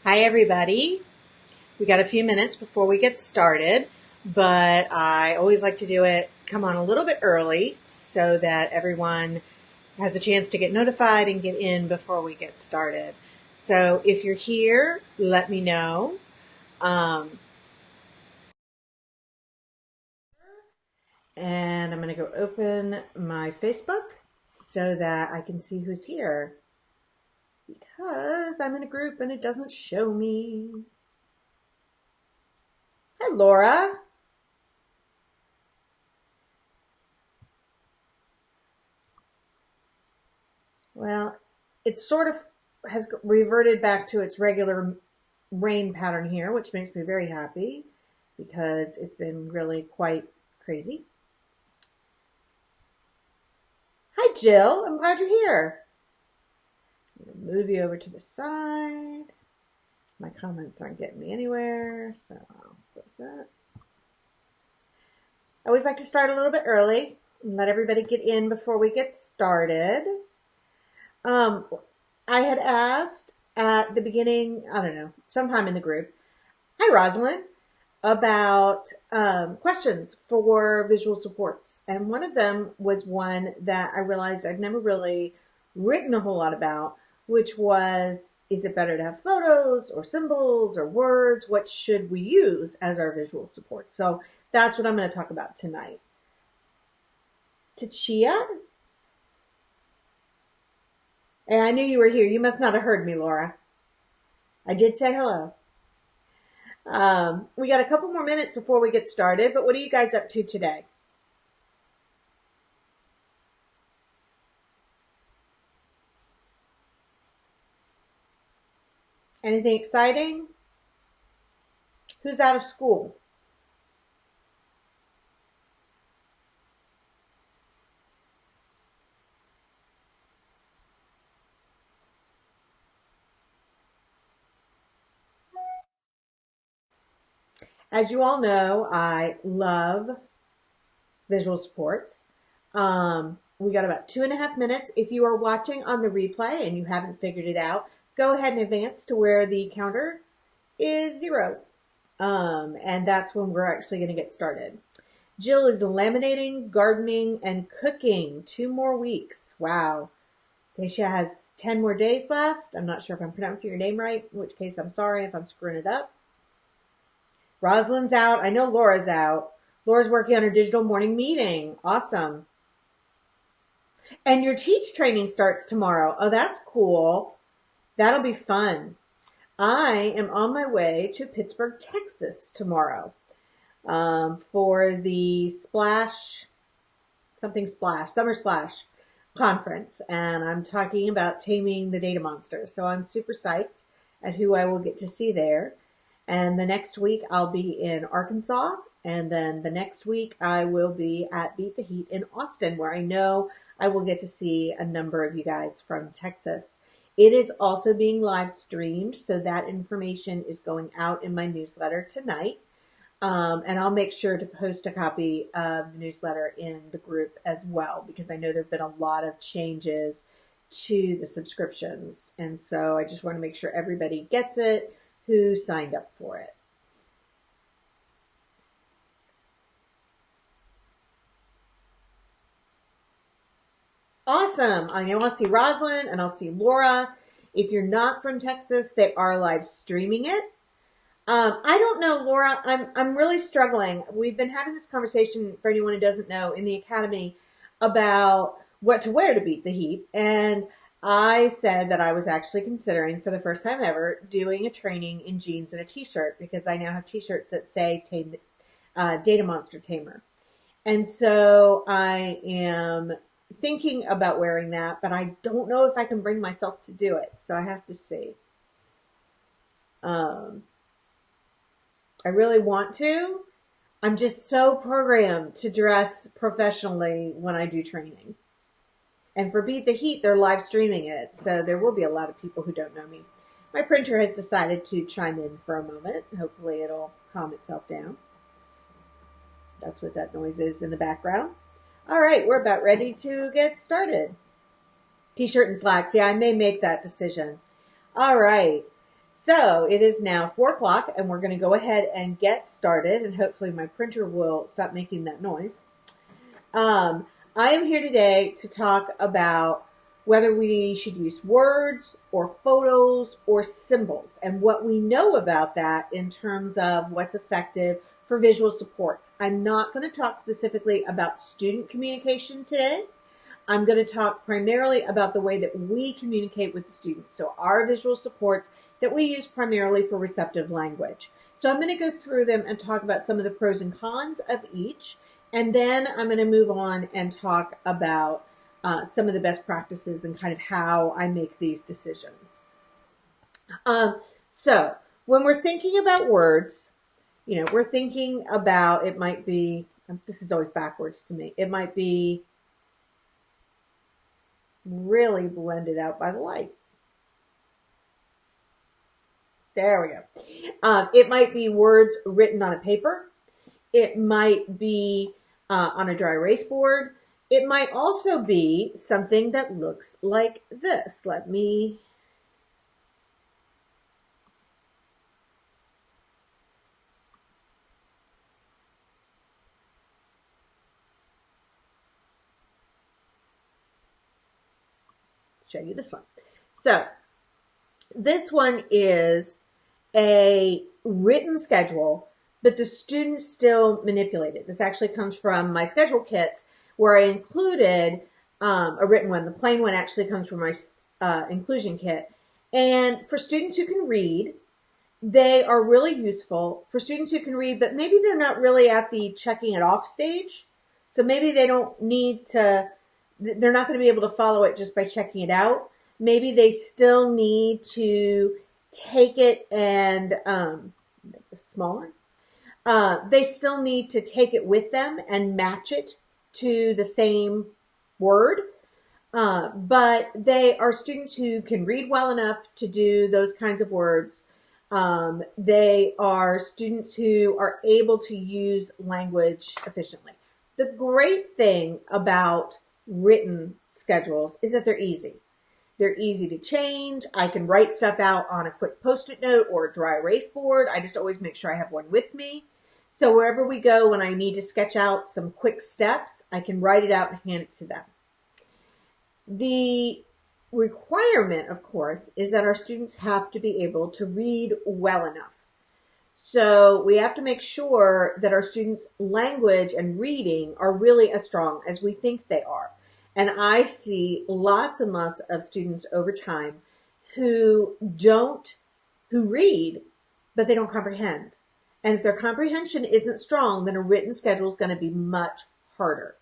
Hi, everybody. We got a few minutes before we get started, but I always like to do it, come on a little bit early so that everyone has a chance to get notified and get in before we get started. So if you're here, let me know. Um, and I'm going to go open my Facebook so that I can see who's here because I'm in a group and it doesn't show me. Hi, Laura. Well, it sort of has reverted back to its regular rain pattern here, which makes me very happy because it's been really quite crazy. Hi, Jill. I'm glad you're here. I'm going to move you over to the side. My comments aren't getting me anywhere, so I'll close that. I always like to start a little bit early and let everybody get in before we get started. Um, I had asked at the beginning, I don't know, sometime in the group, hi, Rosalind, about questions for visual supports. And one of them was one that I realized I'd never really written a whole lot about, which was, is it better to have photos or symbols or words? What should we use as our visual support? So that's what I'm going to talk about tonight. Tachia? And I knew you were here. You must not have heard me, Laura. I did say hello. We got a couple more minutes before we get started, but what are you guys up to today? Anything exciting? Who's out of school? As you all know, I love visual supports. We got about 2.5 minutes. If you are watching on the replay and you haven't figured it out, go ahead and advance to where the counter is 0. And that's when we're actually going to get started. Jill is laminating, gardening, and cooking. 2 more weeks. Wow. Daisha has 10 more days left. I'm not sure if I'm pronouncing your name right, in which case I'm sorry if I'm screwing it up. Rosalind's out. I know Laura's out. Laura's working on her digital morning meeting. Awesome. And your teach training starts tomorrow. Oh, that's cool. That'll be fun. I am on my way to Pittsburgh, Texas tomorrow for the Summer Splash conference. And I'm talking about taming the data monster. So I'm super psyched at who I will get to see there. And the next week I'll be in Arkansas. And then the next week I will be at Beat the Heat in Austin, where I know I will get to see a number of you guys from Texas. It is also being live streamed, so that information is going out in my newsletter tonight. And I'll make sure to post a copy of the newsletter in the group as well, because I know there have been a lot of changes to the subscriptions. And so I just want to make sure everybody gets it who signed up for it. Awesome. I know I'll see Rosalind and I'll see Laura. If you're not from Texas, they are live streaming it. I don't know, Laura. I'm really struggling. We've been having this conversation, for anyone who doesn't know, in the academy about what to wear to beat the heat. And I said that I was actually considering, for the first time ever, doing a training in jeans and a t-shirt, because I now have t-shirts that say Data Monster Tamer. And so I am thinking about wearing that, but I don't know if I can bring myself to do it. So I have to see. Um, I really want to. I'm just so programmed to dress professionally when I do training. And for Beat the Heat, they're live streaming it, so there will be a lot of people who don't know me. My printer has decided to chime in for a moment. Hopefully it'll calm itself down. That's what that noise is in the background. All right, we're about ready to get started. T-shirt and slacks. Yeah, I may make that decision. All right. So it is now 4 o'clock and we're going to go ahead and get started, and hopefully my printer will stop making that noise. I am here today to talk about whether we should use words or photos or symbols and what we know about that in terms of what's effective for visual support. I'm not going to talk specifically about student communication today. I'm going to talk primarily about the way that we communicate with the students. So our visual supports that we use primarily for receptive language. So I'm going to go through them and talk about some of the pros and cons of each. And then I'm going to move on and talk about some of the best practices and kind of how I make these decisions. So when we're thinking about words, we're thinking about, it might be, this is always backwards to me, it might be really blended out by the light. There we go. It might be words written on a paper. It might be on a dry erase board. It might also be something that looks like this. Let me show you this one. So this one is a written schedule, but the students still manipulate it. This actually comes from my schedule kit where I included a written one. The plain one actually comes from my inclusion kit. And for students who can read, they are really useful. For students who can read, but maybe they're not really at the checking it off stage. So maybe they don't need to, they're not going to be able to follow it just by checking it out. Maybe they still need to take it and make this smaller. They still need to take it with them and match it to the same word. But they are students who can read well enough to do those kinds of words. They are students who are able to use language efficiently. The great thing about written schedules is that they're easy. They're easy to change. I can write stuff out on a quick Post-it note or a dry erase board. I just always make sure I have one with me. So wherever we go, when I need to sketch out some quick steps, I can write it out and hand it to them. The requirement, of course, is that our students have to be able to read well enough. So we have to make sure that our students' language and reading are really as strong as we think they are. And I see lots and lots of students over time who read, but they don't comprehend. And if their comprehension isn't strong, then a written schedule is going to be much harder.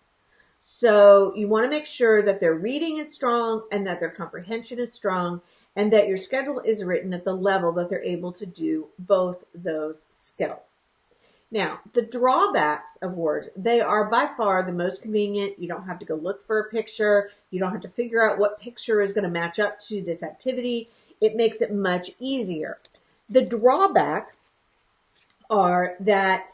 So you want to make sure that their reading is strong and that their comprehension is strong and that your schedule is written at the level that they're able to do both those skills. Now, the drawbacks of words, they are by far the most convenient. You don't have to go look for a picture. You don't have to figure out what picture is going to match up to this activity. It makes it much easier. The drawbacks are that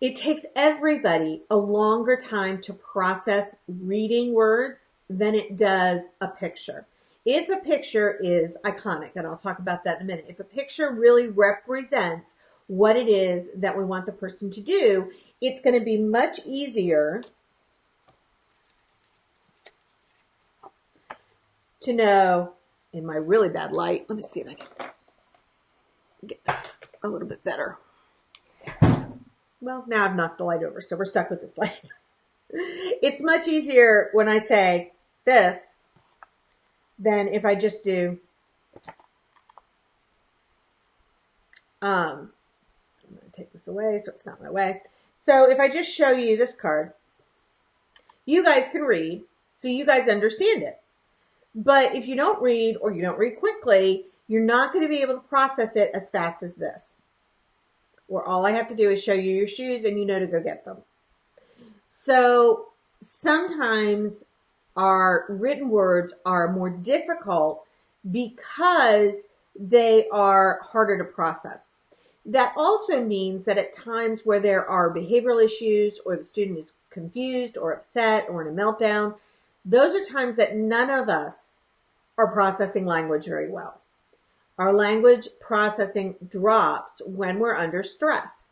it takes everybody a longer time to process reading words than it does a picture. If a picture is iconic, and I'll talk about that in a minute, if a picture really represents what it is that we want the person to do, it's going to be much easier to know in my really bad light. Let me see if I can get this a little bit better. Well, now I've knocked the light over, so we're stuck with this light. It's much easier when I say this than if I just do, I'm going to take this away so it's not in my way. So if I just show you this card, you guys can read, so you guys understand it. But if you don't read or you don't read quickly, you're not going to be able to process it as fast as this, where all I have to do is show you your shoes and you know to go get them. So sometimes our written words are more difficult because they are harder to process. That also means that at times where there are behavioral issues or the student is confused or upset or in a meltdown, those are times that none of us are processing language very well. Our language processing drops when we're under stress.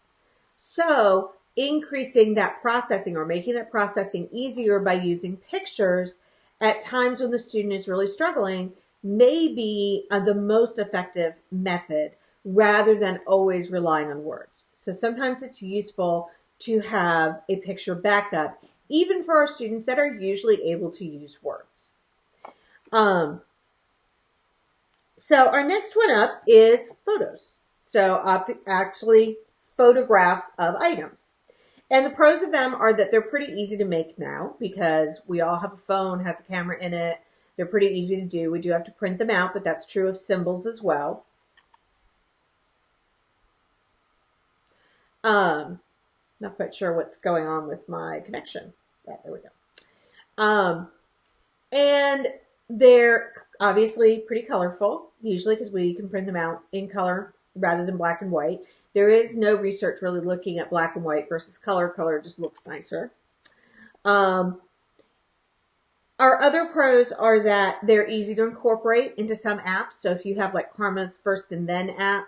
So increasing that processing or making that processing easier by using pictures at times when the student is really struggling may be the most effective method rather than always relying on words. So sometimes it's useful to have a picture backup, even for our students that are usually able to use words. So our next one up is photos. So actually photographs of items. And the pros of them are that they're pretty easy to make now because we all have a phone, has a camera in it. They're pretty easy to do. We do have to print them out, but that's true of symbols as well. Not quite sure what's going on with my connection. Yeah, there we go. And they're obviously pretty colorful, usually because we can print them out in color rather than black and white. There is no research really looking at black and white versus color. Color just looks nicer. Our other pros are that they're easy to incorporate into some apps. So if you have like Karma's First and Then app,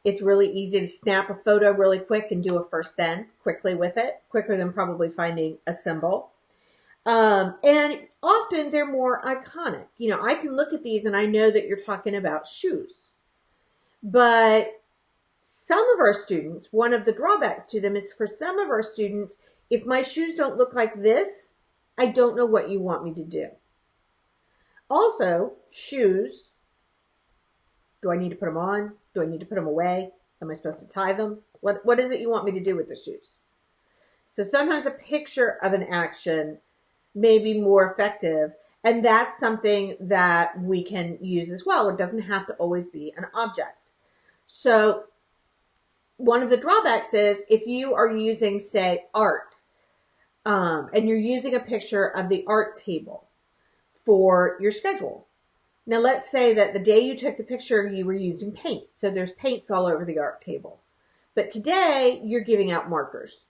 it's really easy to snap a photo really quick and do a first then quickly with it, quicker than probably finding a symbol. And often they're more iconic. You know, I can look at these and I know that you're talking about shoes. But some of our students, one of the drawbacks to them is for some of our students, if my shoes don't look like this, I don't know what you want me to do. Also, shoes, do I need to put them on? Do I need to put them away? Am I supposed to tie them? What is it you want me to do with the shoes? So sometimes a picture of an action may be more effective, and that's something that we can use as well. It doesn't have to always be an object. So one of the drawbacks is if you are using, say, art, and you're using a picture of the art table for your schedule. Now let's say that the day you took the picture, you were using paint. So there's paints all over the art table. But today you're giving out markers.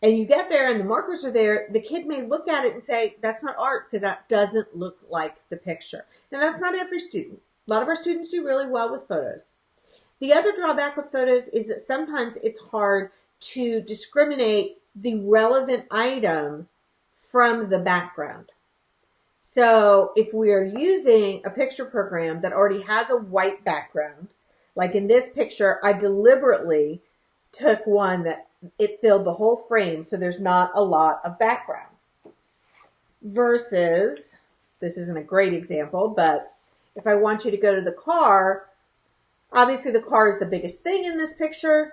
And you get there and the markers are there, the kid may look at it and say, that's not art because that doesn't look like the picture. Now that's not every student. A lot of our students do really well with photos. The other drawback with photos is that sometimes it's hard to discriminate the relevant item from the background. So if we are using a picture program that already has a white background, like in this picture, I deliberately took one that it filled the whole frame, so there's not a lot of background. Versus, this isn't a great example, but if I want you to go to the car, obviously the car is the biggest thing in this picture,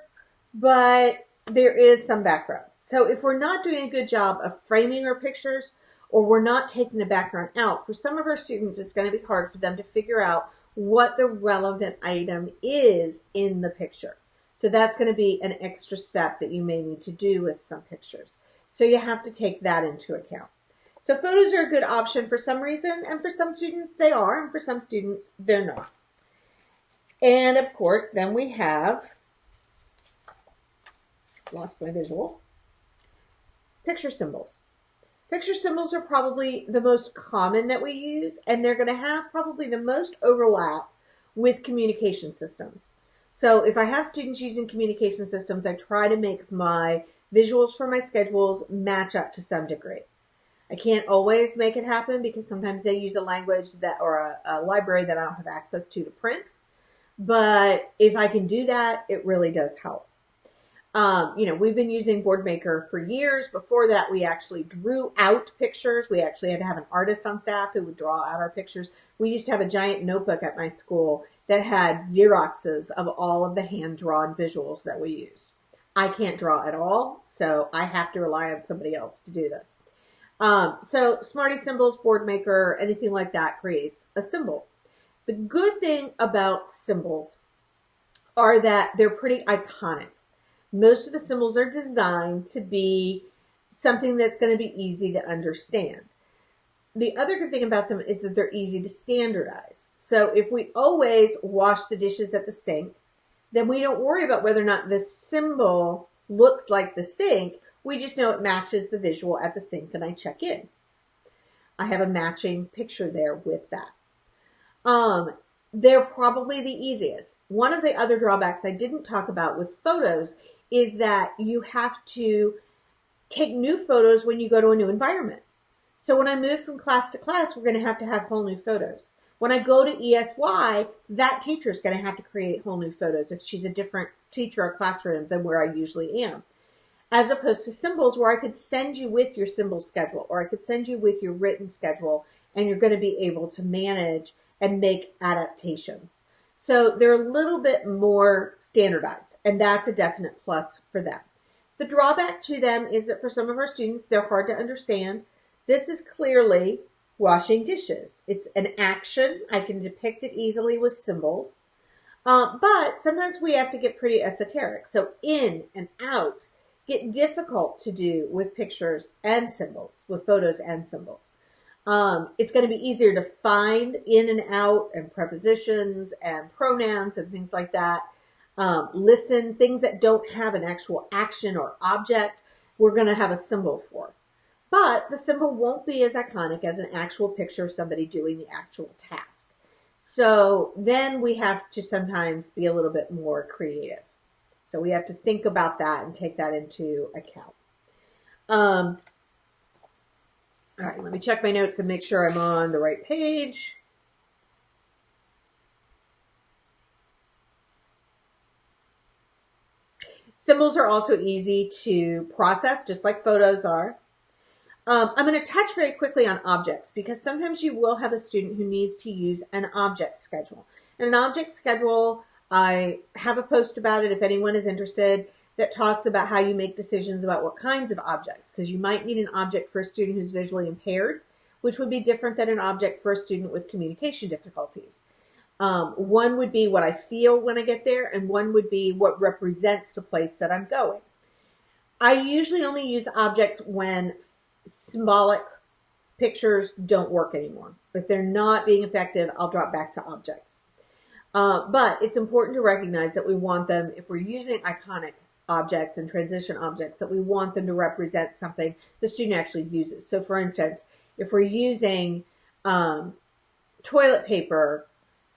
but there is some background. So if we're not doing a good job of framing our pictures, or we're not taking the background out, for some of our students, it's going to be hard for them to figure out what the relevant item is in the picture. So that's going to be an extra step that you may need to do with some pictures. So you have to take that into account. So photos are a good option for some reason, and for some students they are, and for some students they're not. And of course, then we have, lost my visual, picture symbols. Picture symbols are probably the most common that we use, and they're going to have probably the most overlap with communication systems. So if I have students using communication systems, I try to make my visuals for my schedules match up to some degree. I can't always make it happen because sometimes they use a language that, or a library that I don't have access to print. But if I can do that, it really does help. We've been using Boardmaker for years. Before that, we actually drew out pictures. We actually had to have an artist on staff who would draw out our pictures. We used to have a giant notebook at my school that had Xeroxes of all of the hand-drawn visuals that we used. I can't draw at all, so I have to rely on somebody else to do this. So Smarty Symbols, Boardmaker, anything like that creates a symbol. The good thing about symbols are that they're pretty iconic. Most of the symbols are designed to be something that's going to be easy to understand. The other good thing about them is that they're easy to standardize. So if we always wash the dishes at the sink, then we don't worry about whether or not this symbol looks like the sink. We just know it matches the visual at the sink and I check in. I have a matching picture there with that. they're probably the easiest. One of the other drawbacks I didn't talk about with photos is that you have to take new photos when you go to a new environment. So when I move from class to class, we're going to have whole new photos. When I go to ESY, that teacher is going to have to create whole new photos if she's a different teacher or classroom than where I usually am. As opposed to symbols where I could send you with your symbol schedule or I could send you with your written schedule and you're going to be able to manage and make adaptations. So they're a little bit more standardized and that's a definite plus for them. The drawback to them is that for some of our students, they're hard to understand. This is clearly washing dishes. It's an action. I can depict it easily with symbols. But sometimes we have to get pretty esoteric. So in and out get difficult to do with pictures and symbols, with photos and symbols. It's going to be easier to find in and out and prepositions and pronouns and things like that. Listen, things that don't have an actual action or object, we're going to have a symbol for. But the symbol won't be as iconic as an actual picture of somebody doing the actual task. So then we have to sometimes be a little bit more creative. So we have to think about that and take that into account. All right, let me check my notes and make sure I'm on the right page. Symbols are also easy to process, just like photos are. I'm going to touch very quickly on objects because sometimes you will have a student who needs to use an object schedule. And an object schedule, I have a post about it if anyone is interested that talks about how you make decisions about what kinds of objects, because you might need an object for a student who's visually impaired, which would be different than an object for a student with communication difficulties. One would be what I feel when I get there, and one would be what represents the place that I'm going. I usually only use objects when symbolic pictures don't work anymore. If they're not being effective, I'll drop back to objects. But it's important to recognize that we want them, if we're using iconic objects and transition objects, that we want them to represent something the student actually uses. So for instance, if we're using toilet paper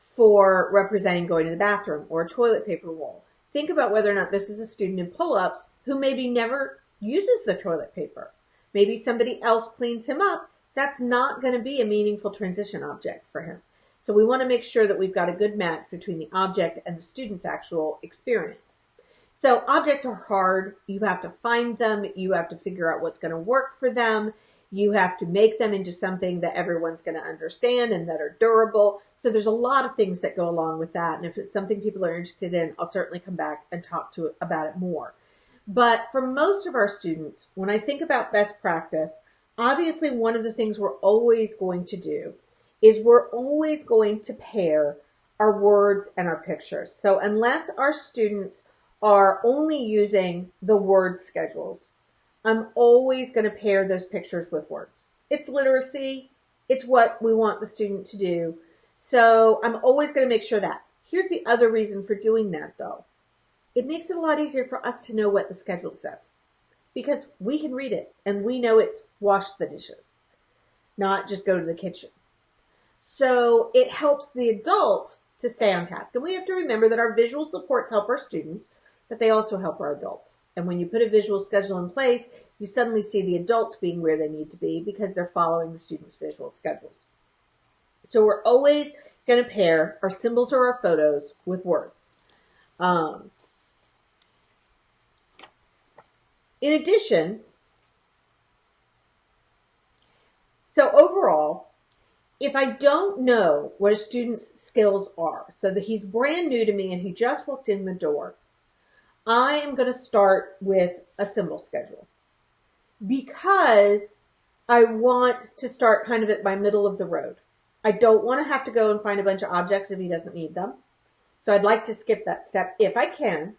for representing going to the bathroom or a toilet paper roll, think about whether or not this is a student in pull-ups who maybe never uses the toilet paper. Maybe somebody else cleans him up. That's not going to be a meaningful transition object for him. So we want to make sure that we've got a good match between the object and the student's actual experience. So objects are hard. You have to find them. You have to figure out what's going to work for them. You have to make them into something that everyone's going to understand and that are durable. So there's a lot of things that go along with that. And if it's something people are interested in, I'll certainly come back and talk about it more. But for most of our students, when I think about best practice, obviously one of the things we're always going to do is we're always going to pair our words and our pictures. So unless our students are only using the word schedules, I'm always going to pair those pictures with words. It's literacy. It's what we want the student to do. So I'm always going to make sure that. Here's the other reason for doing that though. It makes it a lot easier for us to know what the schedule says because we can read it and we know it's wash the dishes, not just go to the kitchen. So it helps the adults to stay on task. And we have to remember that our visual supports help our students, but they also help our adults. And when you put a visual schedule in place, you suddenly see the adults being where they need to be because they're following the students' visual schedules. So we're always going to pair our symbols or our photos with words. In addition, so overall, if I don't know what a student's skills are, so that he's brand new to me and he just walked in the door, I am going to start with a symbol schedule because I want to start kind of at my middle of the road. I don't want to have to go and find a bunch of objects if he doesn't need them. So I'd like to skip that step if I can.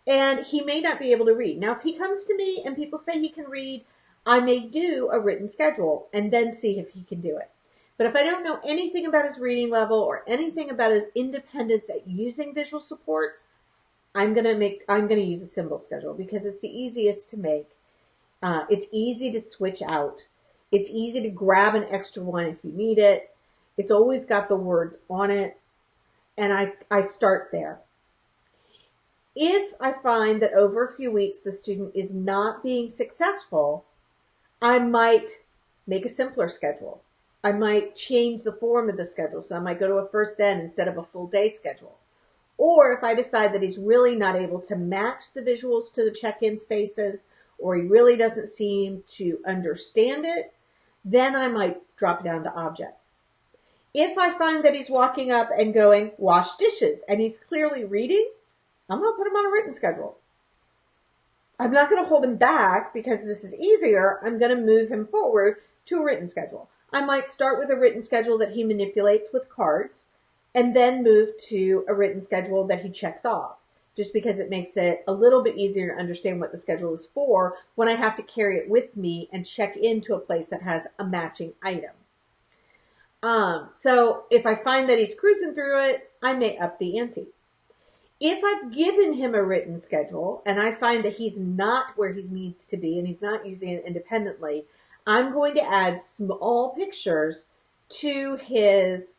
And he may not be able to read. Now, if he comes to me and people say he can read, I may do a written schedule and then see if he can do it. But if I don't know anything about his reading level or anything about his independence at using visual supports, I'm going to use a symbol schedule because it's the easiest to make. It's easy to switch out. It's easy to grab an extra one if you need it. It's always got the words on it. and I start there. If I find that over a few weeks the student is not being successful, I might make a simpler schedule. I might change the form of the schedule. So I might go to a first then instead of a full day schedule. Or if I decide that he's really not able to match the visuals to the check-in spaces, or he really doesn't seem to understand it, then I might drop down to objects. If I find that he's walking up and going, wash dishes, and he's clearly reading, I'm going to put him on a written schedule. I'm not going to hold him back because this is easier. I'm going to move him forward to a written schedule. I might start with a written schedule that he manipulates with cards and then move to a written schedule that he checks off, just because it makes it a little bit easier to understand what the schedule is for when I have to carry it with me and check into a place that has a matching item. So if I find that he's cruising through it, I may up the ante. If I've given him a written schedule and I find that he's not where he needs to be and he's not using it independently, I'm going to add small pictures to his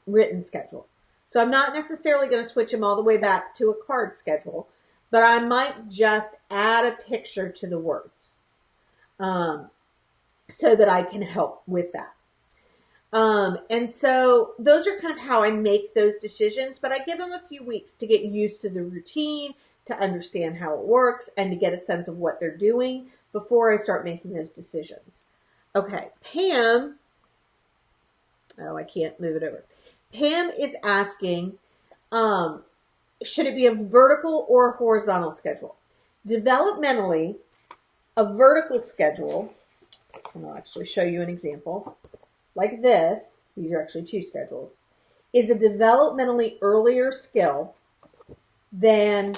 written schedule. So I'm not necessarily going to switch him all the way back to a card schedule, but I might just add a picture to the words so that I can help with that. And so those are kind of how I make those decisions, but I give them a few weeks to get used to the routine, to understand how it works, and to get a sense of what they're doing before I start making those decisions. Okay, Pam, oh, I can't move it over. Pam is asking, should it be a vertical or a horizontal schedule? Developmentally, a vertical schedule, and I'll actually show you an example, like this, these are actually two schedules, is a developmentally earlier skill than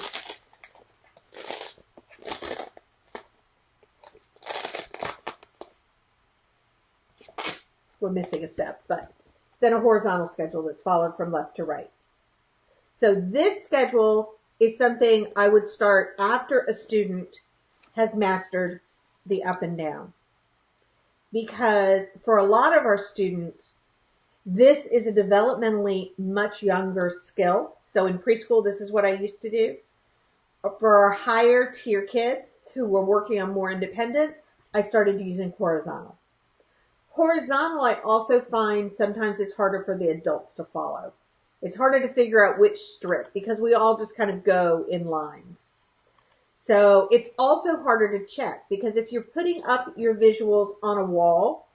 we're missing a step, but than a horizontal schedule that's followed from left to right. So this schedule is something I would start after a student has mastered the up and down. Because for a lot of our students, this is a developmentally much younger skill. So in preschool, this is what I used to do. For our higher tier kids who were working on more independence, I started using horizontal. Horizontal, I also find sometimes it's harder for the adults to follow. It's harder to figure out which strip because we all just kind of go in lines. So it's also harder to check because if you're putting up your visuals on a wall,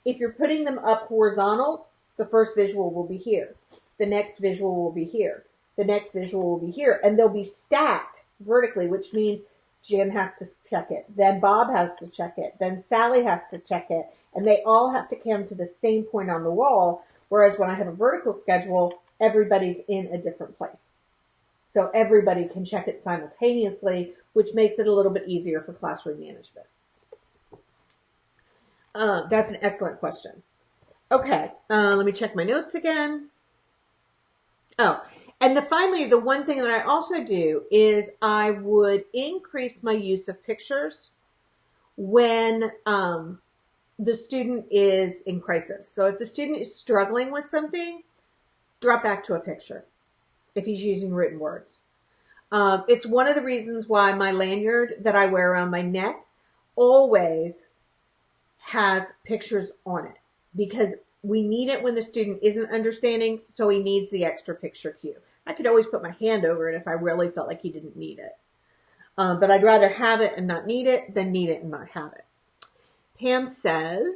if you're putting them up horizontal, the first visual will be here. The next visual will be here. The next visual will be here. And they'll be stacked vertically, which means Jim has to check it. Then Bob has to check it. Then Sally has to check it. And they all have to come to the same point on the wall. Whereas when I have a vertical schedule, everybody's in a different place. So everybody can check it simultaneously, which makes it a little bit easier for classroom management. That's an excellent question. Okay, let me check my notes again. Oh, and finally, the one thing that I also do is I would increase my use of pictures when the student is in crisis. So if the student is struggling with something, drop back to a picture if he's using written words. It's one of the reasons why my lanyard that I wear around my neck always has pictures on it, because we need it when the student isn't understanding, so he needs the extra picture cue. I could always put my hand over it if I really felt like he didn't need it. But I'd rather have it and not need it than need it and not have it. Pam says,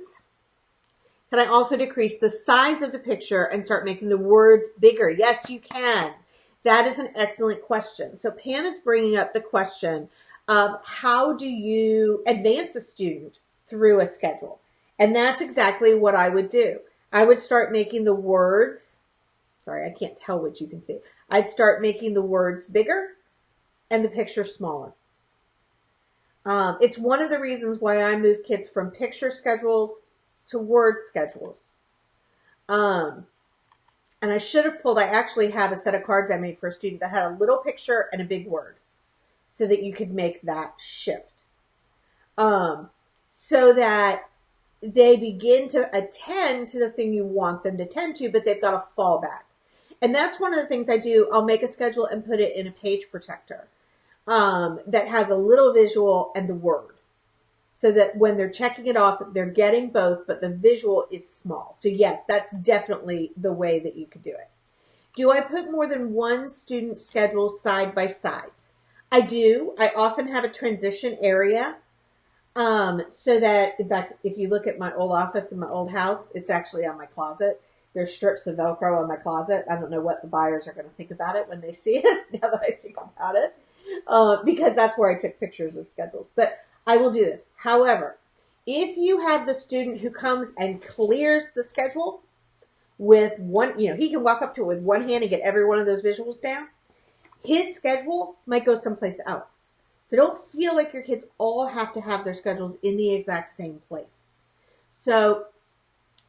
can I also decrease the size of the picture and start making the words bigger? Yes, you can. That is an excellent question. So Pam is bringing up the question of how do you advance a student through a schedule? And that's exactly what I would do. I would start making the words, sorry, I can't tell what you can see. I'd start making the words bigger and the picture smaller. It's one of the reasons why I move kids from picture schedules to word schedules. And I should have pulled, I actually have a set of cards I made for a student that had a little picture and a big word so that you could make that shift. So that they begin to attend to the thing you want them to attend to, but they've got a fallback. And that's one of the things I do. I'll make a schedule and put it in a page protector that has a little visual and the word, so that when they're checking it off, they're getting both, but the visual is small. So yes, that's definitely the way that you could do it. Do I put more than one student schedule side by side? I do. I often have a transition area. So that, in fact, if you look at my old office in my old house, it's actually on my closet. There's strips of Velcro on my closet. I don't know what the buyers are going to think about it when they see it, now that I think about it, because that's where I took pictures of schedules. But I will do this. However, if you have the student who comes and clears the schedule with one, he can walk up to it with one hand and get every one of those visuals down, his schedule might go someplace else. So don't feel like your kids all have to have their schedules in the exact same place. So,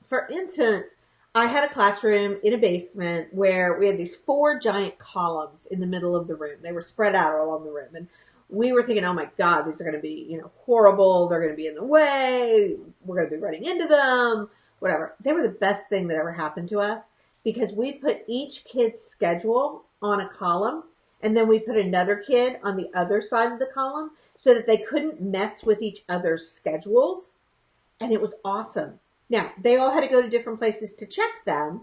for instance, I had a classroom in a basement where we had these 4 giant columns in the middle of the room. They were spread out along the room. And we were thinking, oh my God, these are going to be, horrible. They're going to be in the way. We're going to be running into them, whatever. They were the best thing that ever happened to us, because we put each kid's schedule on a column, and then we put another kid on the other side of the column so that they couldn't mess with each other's schedules. And it was awesome. Now, they all had to go to different places to check them,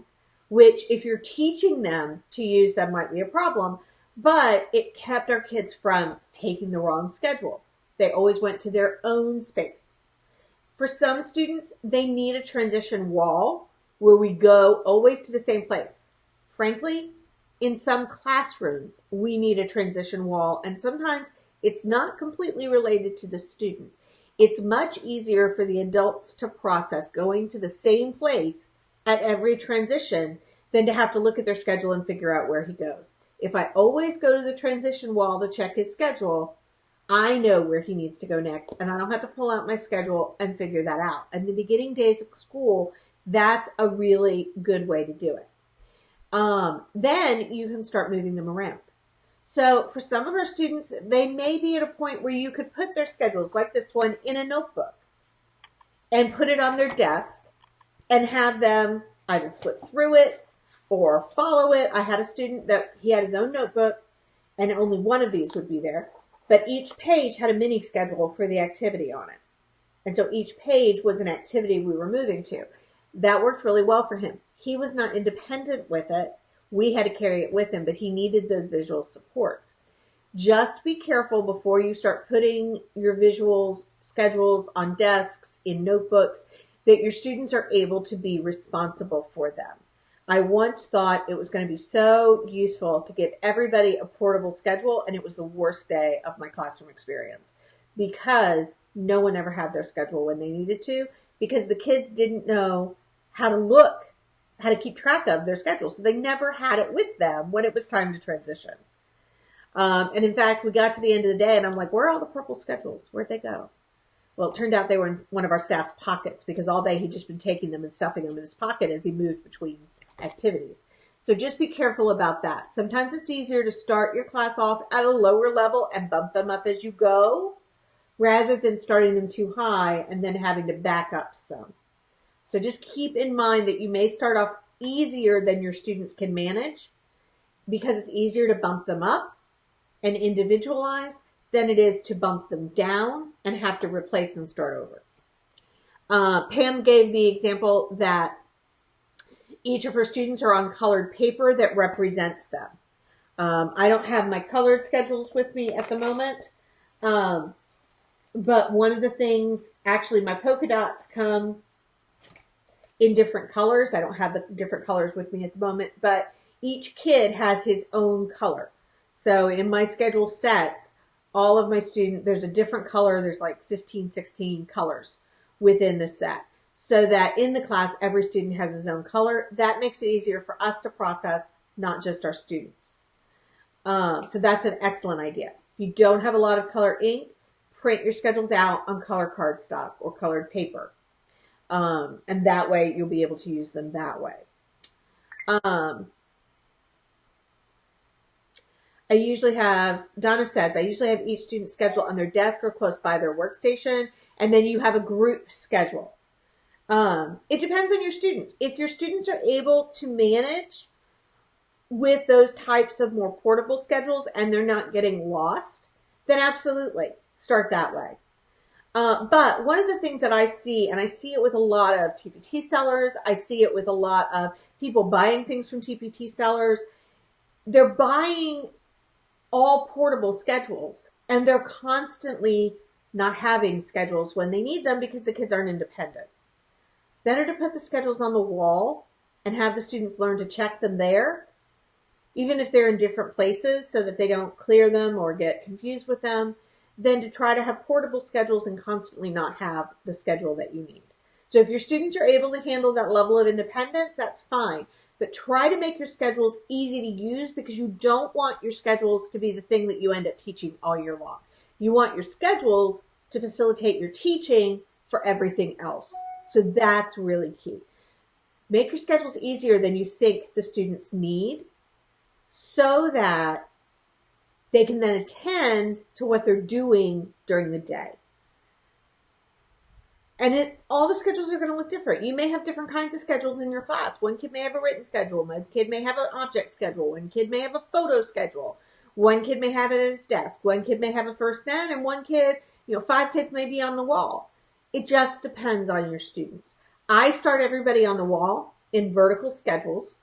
which if you're teaching them to use them might be a problem, but it kept our kids from taking the wrong schedule. They always went to their own space. For some students, they need a transition wall where we go always to the same place. Frankly, in some classrooms, we need a transition wall, and sometimes it's not completely related to the student. It's much easier for the adults to process going to the same place at every transition than to have to look at their schedule and figure out where he goes. If I always go to the transition wall to check his schedule, I know where he needs to go next, and I don't have to pull out my schedule and figure that out. In the beginning days of school, that's a really good way to do it. Then you can start moving them around. So for some of our students, they may be at a point where you could put their schedules, like this one, in a notebook and put it on their desk and have them either flip through it or follow it. I had a student that he had his own notebook, and only one of these would be there, but each page had a mini schedule for the activity on it. And so each page was an activity we were moving to. That worked really well for him. He was not independent with it. We had to carry it with him, but he needed those visual supports. Just be careful before you start putting your visuals schedules on desks, in notebooks, that your students are able to be responsible for them. I once thought it was going to be so useful to give everybody a portable schedule, and it was the worst day of my classroom experience because no one ever had their schedule when they needed to, because the kids didn't know how to keep track of their schedule. So they never had it with them when it was time to transition. And in fact, we got to the end of the day and I'm like, where are all the purple schedules? Where'd they go? Well, it turned out they were in one of our staff's pockets, because all day he'd just been taking them and stuffing them in his pocket as he moved between activities. So just be careful about that. Sometimes it's easier to start your class off at a lower level and bump them up as you go, rather than starting them too high and then having to back up some. So just keep in mind that you may start off easier than your students can manage, because it's easier to bump them up and individualize than it is to bump them down and have to replace and start over. Pam gave the example that each of her students are on colored paper that represents them. I don't have my colored schedules with me at the moment, but one of the things, actually my polka dots come in different colors. I don't have the different colors with me at the moment, but each kid has his own color. So in my schedule sets, all of my students, there's a different color. There's like 15, 16 colors within the set, so that in the class, every student has his own color. That makes it easier for us to process, not just our students. So that's an excellent idea. If you don't have a lot of color ink, print your schedules out on color cardstock or colored paper. And that way you'll be able to use them that way. Donna says, I usually have each student schedule on their desk or close by their workstation, and then you have a group schedule. It depends on your students. If your students are able to manage with those types of more portable schedules and they're not getting lost, then absolutely start that way. But one of the things that I see, and I see it with a lot of TPT sellers, I see it with a lot of people buying things from TPT sellers, they're buying all portable schedules and they're constantly not having schedules when they need them because the kids aren't independent. Better to put the schedules on the wall and have the students learn to check them there, even if they're in different places so that they don't clear them or get confused with them, than to try to have portable schedules and constantly not have the schedule that you need. So if your students are able to handle that level of independence, that's fine. But try to make your schedules easy to use because you don't want your schedules to be the thing that you end up teaching all year long. You want your schedules to facilitate your teaching for everything else. So that's really key. Make your schedules easier than you think the students need so that they can then attend to what they're doing during the day. And all the schedules are going to look different. You may have different kinds of schedules in your class. One kid may have a written schedule. One kid may have an object schedule. One kid may have a photo schedule. One kid may have it at his desk. One kid may have a first then, and one kid, 5 kids may be on the wall. It just depends on your students. I start everybody on the wall in vertical schedules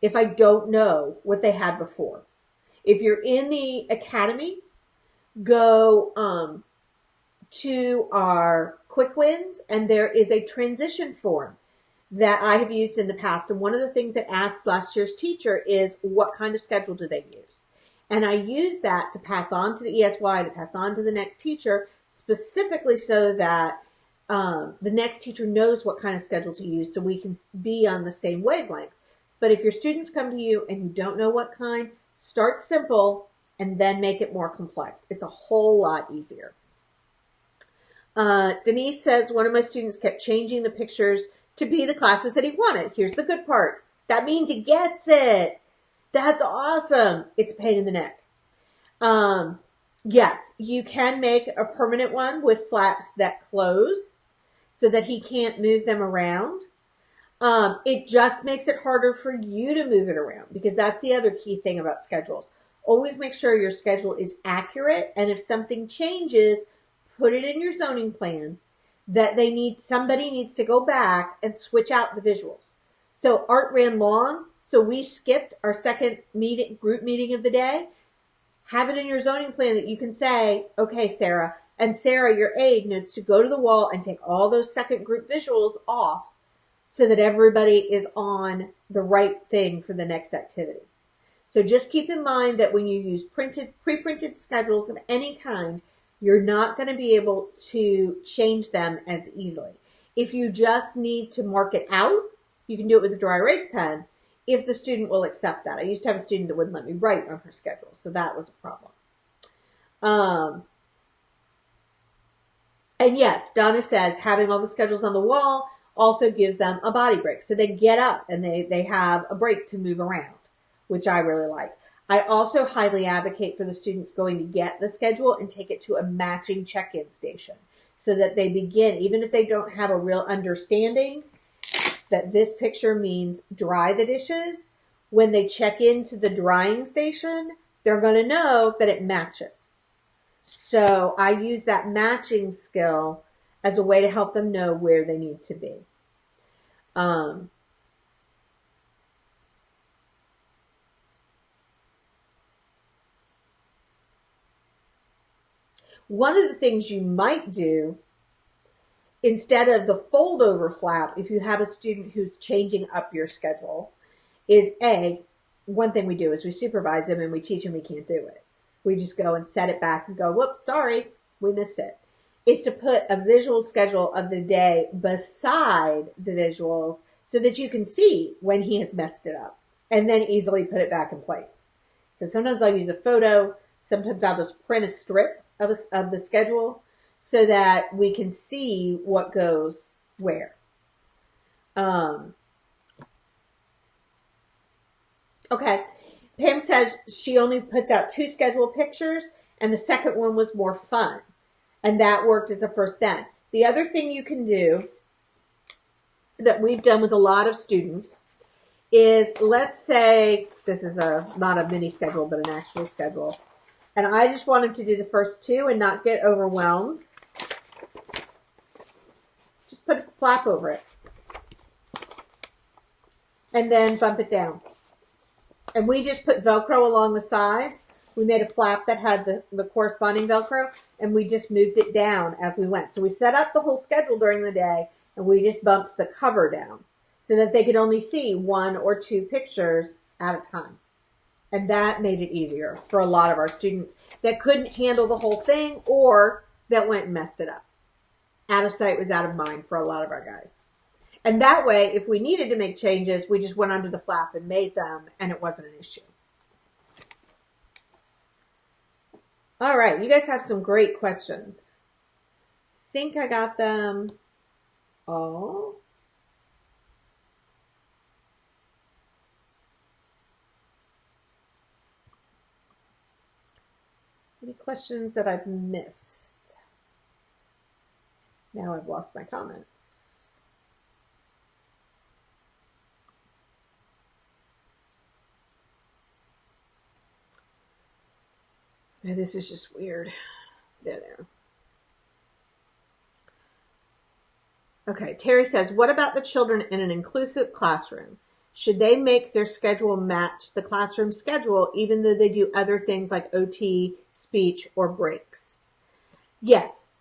if I don't know what they had before. If you're in the academy, go to our quick wins, and there is a transition form that I have used in the past. And one of the things that asks last year's teacher is what kind of schedule do they use? And I use that to pass on to the ESY, to pass on to the next teacher, specifically so that the next teacher knows what kind of schedule to use so we can be on the same wavelength. But if your students come to you and you don't know what kind, start simple and then make it more complex. It's a whole lot easier. Denise says, one of my students kept changing the pictures to be the classes that he wanted. Here's the good part. That means he gets it. That's awesome. It's a pain in the neck. Yes, you can make a permanent one with flaps that close so that he can't move them around. It just makes it harder for you to move it around because that's the other key thing about schedules. Always make sure your schedule is accurate, and if something changes, put it in your zoning plan that somebody needs to go back and switch out the visuals. So Art ran long, so we skipped our second group meeting of the day. Have it in your zoning plan that you can say, okay, Sarah, and Sarah, your aide, needs to go to the wall and take all those second group visuals off so that everybody is on the right thing for the next activity. So just keep in mind that when you use pre-printed schedules of any kind, you're not going to be able to change them as easily. If you just need to mark it out, you can do it with a dry erase pen if the student will accept that. I used to have a student that wouldn't let me write on her schedule, so that was a problem. And yes, Donna says having all the schedules on the wall also gives them a body break. So they get up and they have a break to move around, which I really like. I also highly advocate for the students going to get the schedule and take it to a matching check-in station so that they begin, even if they don't have a real understanding that this picture means dry the dishes, when they check into the drying station, they're going to know that it matches. So I use that matching skill as a way to help them know where they need to be. One of the things you might do, instead of the fold over flap, if you have a student who's changing up your schedule, is one thing we do is we supervise them and we teach them we can't do it. We just go and set it back and go, whoops, sorry, we missed it. Is to put a visual schedule of the day beside the visuals so that you can see when he has messed it up and then easily put it back in place. So sometimes I'll use a photo. Sometimes I'll just print a strip of the schedule so that we can see what goes where. Okay. Pam says she only puts out 2 schedule pictures and the second one was more fun. And that worked as a first then. The other thing you can do that we've done with a lot of students is, let's say, this is not a mini schedule, but an actual schedule. And I just want him to do the first 2 and not get overwhelmed. Just put a flap over it. And then bump it down. And we just put Velcro along the sides. We made a flap that had the corresponding Velcro, and we just moved it down as we went. So we set up the whole schedule during the day, and we just bumped the cover down so that they could only see 1 or 2 pictures at a time. And that made it easier for a lot of our students that couldn't handle the whole thing or that went and messed it up. Out of sight was out of mind for a lot of our guys. And that way, if we needed to make changes, we just went under the flap and made them, and it wasn't an issue. All right, you guys have some great questions. Think I got them all. Any questions that I've missed? Now I've lost my comments. This is just weird. There. Okay, Terry says, what about the children in an inclusive classroom? Should they make their schedule match the classroom schedule even though they do other things like OT, speech, or breaks? Yes.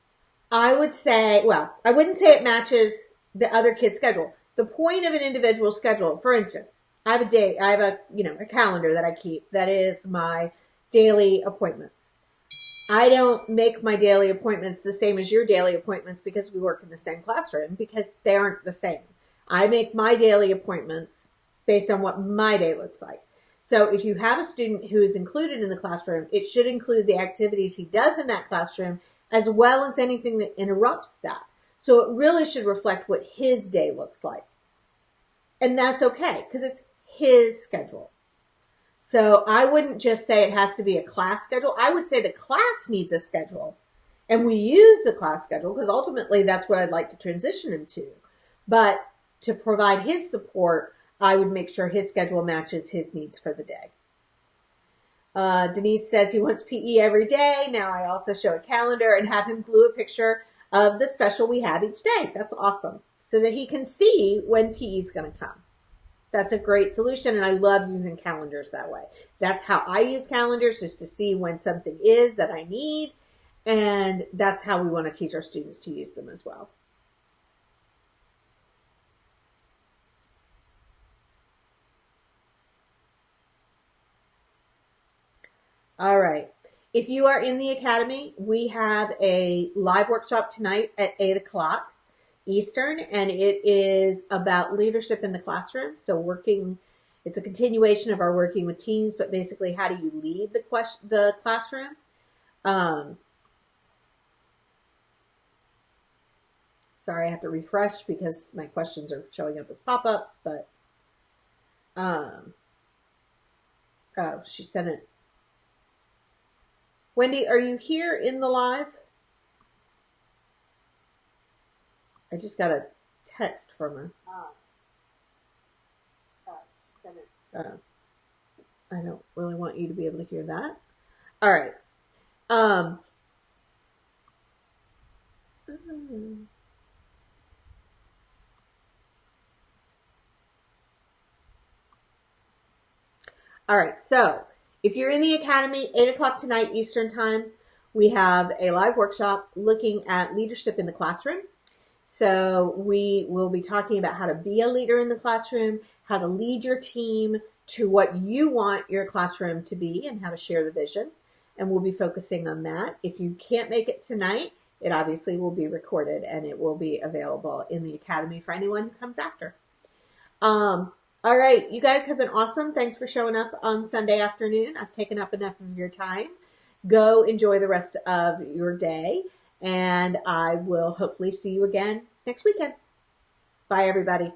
I would say, well, I wouldn't say it matches the other kid's schedule. The point of an individual schedule, for instance, I have a calendar that I keep that is my daily appointments. I don't make my daily appointments the same as your daily appointments because we work in the same classroom, because they aren't the same. I make my daily appointments based on what my day looks like. So if you have a student who is included in the classroom, it should include the activities he does in that classroom as well as anything that interrupts that. So it really should reflect what his day looks like. And that's okay because it's his schedule. So I wouldn't just say it has to be a class schedule. I would say the class needs a schedule, and we use the class schedule because ultimately that's what I'd like to transition him to. But to provide his support, I would make sure his schedule matches his needs for the day. Denise says he wants PE every day. Now I also show a calendar and have him glue a picture of the special we have each day. That's awesome. So that he can see when PE is going to come. That's a great solution, and I love using calendars that way. That's how I use calendars, just to see when something is that I need, and that's how we want to teach our students to use them as well. All right. If you are in the academy, we have a live workshop tonight at 8 o'clock Eastern, and it is about leadership in the classroom. So it's a continuation of our working with teams, but basically how do you lead the classroom? Sorry, I have to refresh because my questions are showing up as pop-ups, but oh, she sent it. Wendy, are you here in the live? I just got a text from her. I don't really want you to be able to hear that. All right. All right. So if you're in the academy, 8 o'clock tonight Eastern time, we have a live workshop looking at leadership in the classroom. So we will be talking about how to be a leader in the classroom, how to lead your team to what you want your classroom to be, and how to share the vision. And we'll be focusing on that. If you can't make it tonight, it obviously will be recorded and it will be available in the academy for anyone who comes after. All right, you guys have been awesome. Thanks for showing up on Sunday afternoon. I've taken up enough of your time. Go enjoy the rest of your day, and I will hopefully see you again next weekend. Bye, everybody.